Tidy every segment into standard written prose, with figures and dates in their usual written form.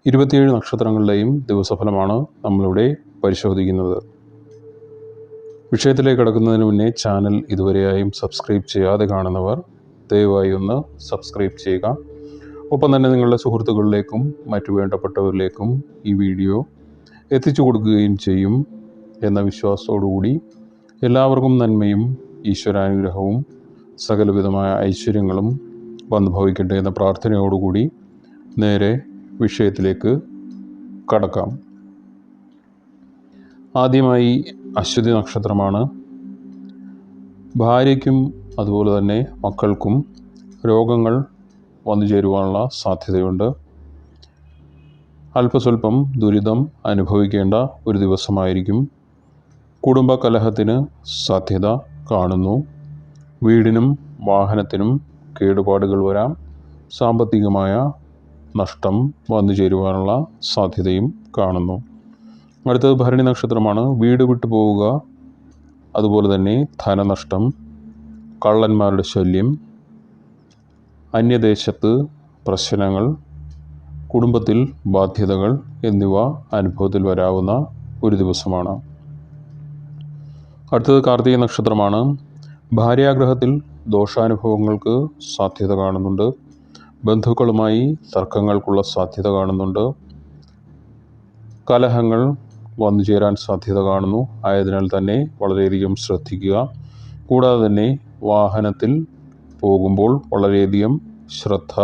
27 നക്ഷത്രങ്ങളുടെയും ദിവസഫലമാണ് നമ്മളിവിടെ പരിശോധിക്കുന്നത്. വിഷയത്തിലേക്ക് കടക്കുന്നതിന് മുന്നേ ചാനൽ ഇതുവരെയായും സബ്സ്ക്രൈബ് ചെയ്യാതെ കാണുന്നവർ ദയവായി ഒന്ന് സബ്സ്ക്രൈബ് ചെയ്യുക. ഒപ്പം തന്നെ നിങ്ങളുടെ സുഹൃത്തുക്കളിലേക്കും മറ്റു വേണ്ടപ്പെട്ടവരിലേക്കും ഈ വീഡിയോ എത്തിച്ചു കൊടുക്കുകയും ചെയ്യും എന്ന വിശ്വാസത്തോടുകൂടി എല്ലാവർക്കും നന്മയും ഈശ്വരാനുഗ്രഹവും സകലവിധമായ ഐശ്വര്യങ്ങളും വന്നു ഭവിക്കട്ടെ എന്ന പ്രാർത്ഥനയോടുകൂടി നേരെ വിഷയത്തിലേക്ക് കടക്കാം. ആദ്യമായി അശ്വതി നക്ഷത്രമാണ്. ഭാര്യയ്ക്കും അതുപോലെ തന്നെ മക്കൾക്കും രോഗങ്ങൾ വന്നു ചേരുവാനുള്ള സാധ്യതയുണ്ട്. അല്പസ്വല്പം ദുരിതം അനുഭവിക്കേണ്ട ഒരു ദിവസമായിരിക്കും. കുടുംബ കലഹത്തിന് സാധ്യത കാണുന്നു. വീടിനും വാഹനത്തിനും കേടുപാടുകൾ വരാം. സാമ്പത്തികമായ നഷ്ടം വന്നു ചേരുവാനുള്ള സാധ്യതയും കാണുന്നു. അടുത്തത് ഭരണി നക്ഷത്രമാണ്. വീട് വിട്ടു പോവുക, അതുപോലെ തന്നെ ധനനഷ്ടം, കള്ളന്മാരുടെ ശല്യം, അന്യദേശത്ത് പ്രശ്നങ്ങൾ, കുടുംബത്തിൽ ബാധ്യതകൾ എന്നിവ അനുഭവത്തിൽ വരാവുന്ന ഒരു ദിവസമാണ്. അടുത്തത് കാർത്തിക നക്ഷത്രമാണ്. ഭാര്യാഗ്രഹത്തിൽ ദോഷാനുഭവങ്ങൾക്ക് സാധ്യത കാണുന്നുണ്ട്. ബന്ധുക്കളുമായി തർക്കങ്ങൾക്കുള്ള സാധ്യത കാണുന്നുണ്ട്. കലഹങ്ങൾ വന്നു ചേരാൻ സാധ്യത കാണുന്നു. ആയതിനാൽ തന്നെ വളരെയധികം ശ്രദ്ധിക്കുക. കൂടാതെ തന്നെ വാഹനത്തിൽ പോകുമ്പോൾ വളരെയധികം ശ്രദ്ധ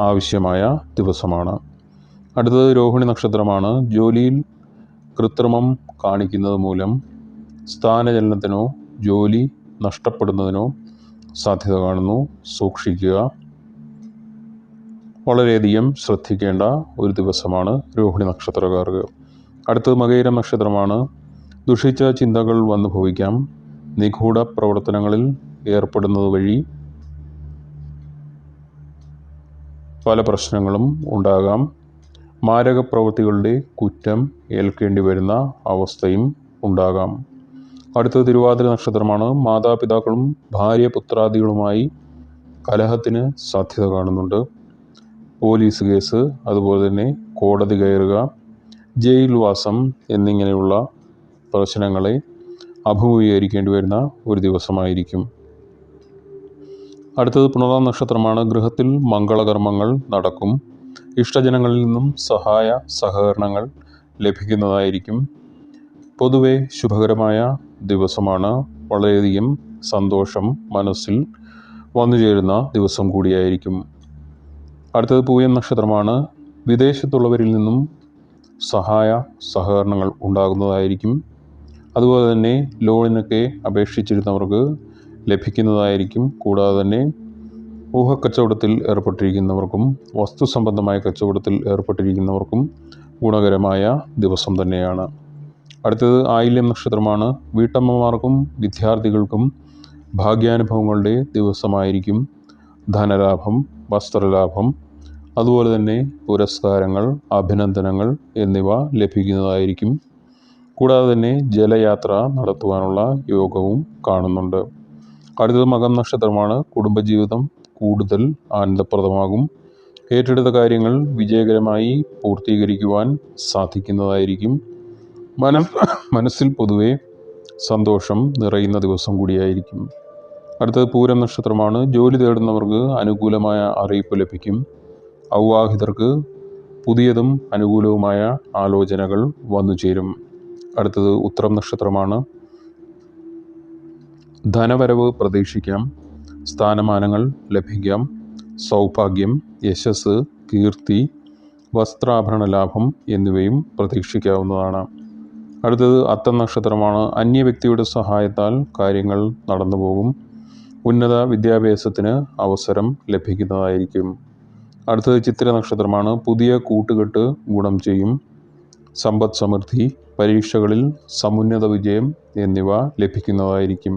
ആവശ്യമായ ദിവസമാണ്. അടുത്തത് രോഹിണി നക്ഷത്രമാണ്. ജോലിയിൽ കൃത്രിമം കാണിക്കുന്നത് മൂലം സ്ഥാനചലനത്തിനോ ജോലി നഷ്ടപ്പെടുന്നതിനോ സാധ്യത കാണുന്നു. സൂക്ഷിക്കുക. വളരെയധികം ശ്രദ്ധിക്കേണ്ട ഒരു ദിവസമാണ് രോഹിണി നക്ഷത്രക്കാർക്ക്. അടുത്തത് മകയിരം നക്ഷത്രമാണ്. ദുഷിച്ച ചിന്തകൾ വന്നു ഭവിക്കാം. നിഗൂഢ പ്രവർത്തനങ്ങളിൽ ഏർപ്പെടുന്നത് വഴി പല പ്രശ്നങ്ങളും ഉണ്ടാകാം. മാരക പ്രവൃത്തികളുടെ കുറ്റം ഏൽക്കേണ്ടി വരുന്ന അവസ്ഥയും ഉണ്ടാകാം. അടുത്തത് തിരുവാതിര നക്ഷത്രമാണ്. മാതാപിതാക്കളും ഭാര്യപുത്രാദികളുമായി കലഹത്തിന് സാധ്യത കാണുന്നുണ്ട്. പോലീസ് കേസ്, അതുപോലെ തന്നെ കോടതി കയറുക, ജയിൽ വാസം എന്നിങ്ങനെയുള്ള പ്രശ്നങ്ങളെ അഭിമുഖീകരിക്കേണ്ടി വരുന്ന ഒരു ദിവസമായിരിക്കും. അടുത്തത് പുണർദം നക്ഷത്രമാണ്. ഗൃഹത്തിൽ മംഗളകർമ്മങ്ങൾ നടക്കും. ഇഷ്ടജനങ്ങളിൽ നിന്നും സഹായ സഹകരണങ്ങൾ ലഭിക്കുന്നതായിരിക്കും. പൊതുവെ ശുഭകരമായ ദിവസമാണ്. വളരെയധികം സന്തോഷം മനസ്സിൽ വന്നു ചേരുന്ന ദിവസം കൂടിയായിരിക്കും. അടുത്തത് പൂയം നക്ഷത്രമാണ്. വിദേശത്തുള്ളവരിൽ നിന്നും സഹായ സഹകരണങ്ങൾ ഉണ്ടാകുന്നതായിരിക്കും. അതുപോലെ തന്നെ ലോണിനൊക്കെ അപേക്ഷിച്ചിരുന്നവർക്ക് ലഭിക്കുന്നതായിരിക്കും. കൂടാതെ തന്നെ ഊഹക്കച്ചവടത്തിൽ ഏർപ്പെട്ടിരിക്കുന്നവർക്കും വസ്തു സംബന്ധമായ കച്ചവടത്തിൽ ഏർപ്പെട്ടിരിക്കുന്നവർക്കും ഗുണകരമായ ദിവസം തന്നെയാണ്. അടുത്തത് ആയില്യം നക്ഷത്രമാണ്. വീട്ടമ്മമാർക്കും വിദ്യാർത്ഥികൾക്കും ഭാഗ്യാനുഭവങ്ങളുടെ ദിവസമായിരിക്കും. ധനലാഭം, വസ്ത്രലാഭം, അതുപോലെ തന്നെ പുരസ്കാരങ്ങൾ, അഭിനന്ദനങ്ങൾ എന്നിവ ലഭിക്കുന്നതായിരിക്കും. കൂടാതെ തന്നെ ജലയാത്ര നടത്തുവാനുള്ള യോഗവും കാണുന്നുണ്ട്. അടുത്തത് മകം നക്ഷത്രമാണ്. കുടുംബജീവിതം കൂടുതൽ ആനന്ദപ്രദമാകും. ഏറ്റെടുത്ത കാര്യങ്ങൾ വിജയകരമായി പൂർത്തീകരിക്കുവാൻ സാധിക്കുന്നതായിരിക്കും. മനസ്സിൽ പൊതുവെ സന്തോഷം നിറയുന്ന ദിവസം കൂടിയായിരിക്കും. അടുത്തത് പൂരം നക്ഷത്രമാണ്. ജോലി തേടുന്നവർക്ക് അനുകൂലമായ അറിയിപ്പ് ലഭിക്കും. അവിവാഹിതർക്ക് പുതിയതും അനുകൂലവുമായ ആലോചനകൾ വന്നു ചേരും. അടുത്തത് ഉത്തരം നക്ഷത്രമാണ്. ധനവരവ് പ്രതീക്ഷിക്കാം. സ്ഥാനമാനങ്ങൾ ലഭിക്കാം. സൗഭാഗ്യം, യശസ്, കീർത്തി, വസ്ത്രാഭരണ ലാഭം എന്നിവയും പ്രതീക്ഷിക്കാവുന്നതാണ്. അടുത്തത് അത്തം നക്ഷത്രമാണ്. അന്യ വ്യക്തിയുടെ സഹായത്താൽ കാര്യങ്ങൾ നടന്നു പോകും. ഉന്നത വിദ്യാഭ്യാസത്തിന് അവസരം ലഭിക്കുന്നതായിരിക്കും. അടുത്തത് ചിത്തിര നക്ഷത്രമാണ്. പുതിയ കൂട്ടുകെട്ട് ഗുണം ചെയ്യും. സമ്പദ് സമൃദ്ധി, പരീക്ഷകളിൽ സമുന്നത വിജയം എന്നിവ ലഭിക്കുന്നതായിരിക്കും.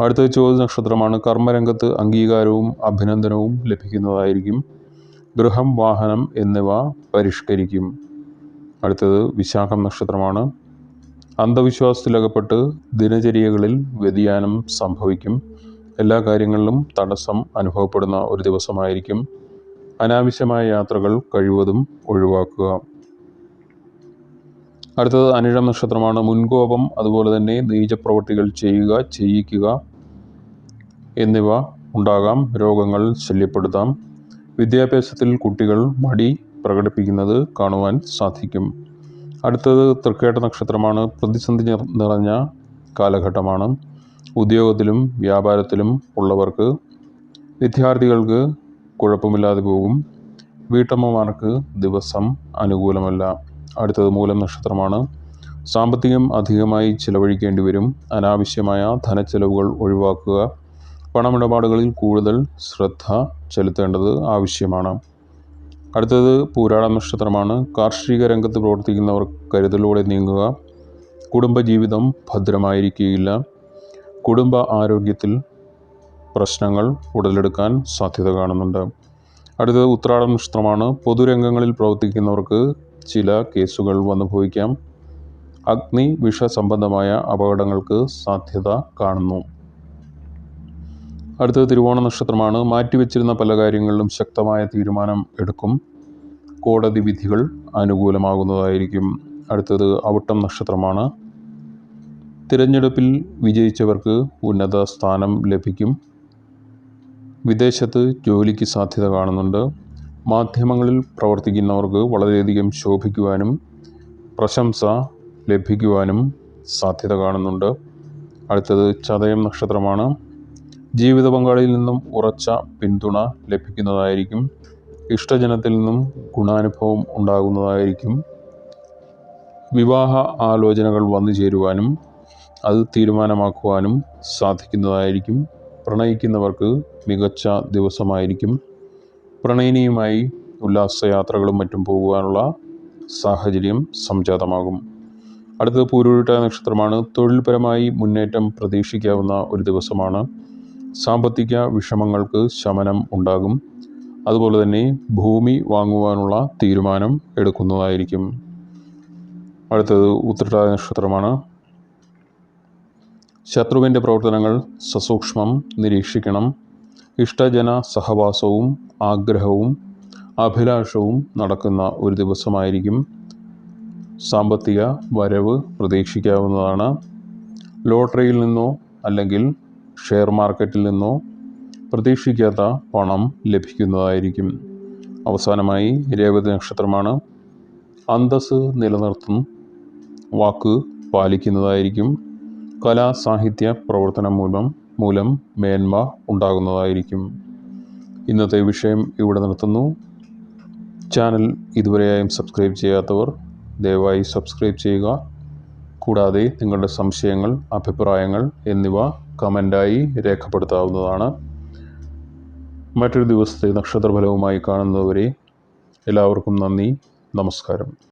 അടുത്തത് ചോതി നക്ഷത്രമാണ്. കർമ്മരംഗത്ത് അംഗീകാരവും അഭിനന്ദനവും ലഭിക്കുന്നതായിരിക്കും. ഗൃഹം, വാഹനം എന്നിവ പരിഷ്കരിക്കും. അടുത്തത് വിശാഖം നക്ഷത്രമാണ്. അന്ധവിശ്വാസത്തിലകപ്പെട്ട് ദിനചര്യകളിൽ വ്യതിയാനം സംഭവിക്കും. എല്ലാ കാര്യങ്ങളിലും തടസ്സം അനുഭവപ്പെടുന്ന ഒരു ദിവസമായിരിക്കും. അനാവശ്യമായ യാത്രകൾ കഴിവതും ഒഴിവാക്കുക. അടുത്തത് അനിഴം നക്ഷത്രമാണ്. മുൻകോപം, അതുപോലെ തന്നെ നീചപ്രവൃത്തികൾ ചെയ്യുക, ചെയ്യിക്കുക എന്നിവ ഉണ്ടാകാം. രോഗങ്ങൾ ശല്യപ്പെടുത്താം. വിദ്യാഭ്യാസത്തിൽ കുട്ടികൾ മടി പ്രകടിപ്പിക്കുന്നത് കാണുവാൻ സാധിക്കും. അടുത്തത് തൃക്കേട്ട നക്ഷത്രമാണ്. പ്രതിസന്ധി നിറഞ്ഞ കാലഘട്ടമാണ്. ഉദ്യോഗത്തിലും വ്യാപാരത്തിലും ഉള്ളവർക്ക്, വിദ്യാർത്ഥികൾക്ക് കുഴപ്പമില്ലാതെ പോകും. വീട്ടമ്മമാർക്ക് ദിവസം അനുകൂലമല്ല. അടുത്തത് മൂലം നക്ഷത്രമാണ്. സാമ്പത്തികം അധികമായി ചിലവഴിക്കേണ്ടി വരും. അനാവശ്യമായ ധനച്ചെലവുകൾ ഒഴിവാക്കുക. പണമിടപാടുകളിൽ കൂടുതൽ ശ്രദ്ധ ചെലുത്തേണ്ടത് ആവശ്യമാണ്. അടുത്തത് പൂരാടം നക്ഷത്രമാണ്. കാർഷിക രംഗത്ത് പ്രവർത്തിക്കുന്നവർ കരുതലോടെ നീങ്ങുക. കുടുംബജീവിതം ഭദ്രമായിരിക്കുകയില്ല. കുടുംബ ആരോഗ്യത്തിൽ പ്രശ്നങ്ങൾ ഉടലെടുക്കാൻ സാധ്യത കാണുന്നുണ്ട്. അടുത്തത് ഉത്രാടം നക്ഷത്രമാണ്. പൊതുരംഗങ്ങളിൽ പ്രവർത്തിക്കുന്നവർക്ക് ചില കേസുകൾ വന്നു ഭവിക്കാം. അഗ്നി വിഷ സംബന്ധമായ അപകടങ്ങൾക്ക് സാധ്യത കാണുന്നു. അടുത്തത് തിരുവോണ നക്ഷത്രമാണ്. മാറ്റിവെച്ചിരുന്ന പല കാര്യങ്ങളിലും ശക്തമായ തീരുമാനം എടുക്കും. കോടതി വിധികൾ അനുകൂലമാകുന്നതായിരിക്കും. അടുത്തത് അവിട്ടം നക്ഷത്രമാണ്. തിരഞ്ഞെടുപ്പിൽ വിജയിച്ചവർക്ക് ഉന്നത സ്ഥാനം ലഭിക്കും. വിദേശത്ത് ജോലിക്ക് സാധ്യത കാണുന്നുണ്ട്. മാധ്യമങ്ങളിൽ പ്രവർത്തിക്കുന്നവർക്ക് വളരെയധികം ശോഭിക്കുവാനും പ്രശംസ ലഭിക്കുവാനും സാധ്യത കാണുന്നുണ്ട്. അടുത്തത് ചതയം നക്ഷത്രമാണ്. ജീവിത പങ്കാളിയിൽ നിന്നും ഉറച്ച പിന്തുണ ലഭിക്കുന്നതായിരിക്കും. ഇഷ്ടജനത്തിൽ നിന്നും ഗുണാനുഭവം ഉണ്ടാകുന്നതായിരിക്കും. വിവാഹ ആലോചനകൾ വന്നു ചേരുവാനും അത് തീരുമാനമാക്കുവാനും സാധിക്കുന്നതായിരിക്കും. പ്രണയിക്കുന്നവർക്ക് മികച്ച ദിവസമായിരിക്കും. പ്രണയിനിയുമായി ഉല്ലാസയാത്രകളും മറ്റും പോകുവാനുള്ള സാഹചര്യം സംജാതമാകും. അടുത്തത് പൂരുരുട്ടാതി നക്ഷത്രമാണ്. തൊഴിൽപരമായി മുന്നേറ്റം പ്രതീക്ഷിക്കാവുന്ന ഒരു ദിവസമാണ്. സാമ്പത്തിക വിഷമങ്ങൾക്ക് ശമനം ഉണ്ടാകും. അതുപോലെ തന്നെ ഭൂമി വാങ്ങുവാനുള്ള തീരുമാനം എടുക്കുന്നതായിരിക്കും. അടുത്തത് ഉത്രട്ടാതി നക്ഷത്രമാണ്. ശത്രുവിൻ്റെ പ്രവർത്തനങ്ങൾ സസൂക്ഷ്മം നിരീക്ഷിക്കണം. ഇഷ്ടജന സഹവാസവും ആഗ്രഹവും അഭിലാഷവും നടക്കുന്ന ഒരു ദിവസമായിരിക്കും. സാമ്പത്തിക വരവ് പ്രതീക്ഷിക്കാവുന്നതാണ്. ലോട്ടറിയിൽ നിന്നോ അല്ലെങ്കിൽ ഷെയർ മാർക്കറ്റിൽ നിന്നോ പ്രതീക്ഷിക്കാത്ത പണം ലഭിക്കുന്നതായിരിക്കും. അവസാനമായി രേവതി നക്ഷത്രമാണ്. അന്തസ്സ് നിലനിർത്തും. വാക്ക് പാലിക്കുന്നതായിരിക്കും. കലാ സാഹിത്യ പ്രവർത്തനം മൂലം മേന്മ ഉണ്ടാകുന്നതായിരിക്കും. ഇന്നത്തെ വിഷയം ഇവിടെ നിർത്തുന്നു. ചാനൽ ഇതുവരെയായും സബ്സ്ക്രൈബ് ചെയ്യാത്തവർ ദയവായി സബ്സ്ക്രൈബ് ചെയ്യുക. കൂടാതെ നിങ്ങളുടെ സംശയങ്ങൾ, അഭിപ്രായങ്ങൾ എന്നിവ കമൻ്റായി രേഖപ്പെടുത്താവുന്നതാണ്. മറ്റൊരു ദിവസത്തെ നക്ഷത്രഫലവുമായി കാണുന്നതുവരെ എല്ലാവർക്കും നന്ദി, നമസ്കാരം.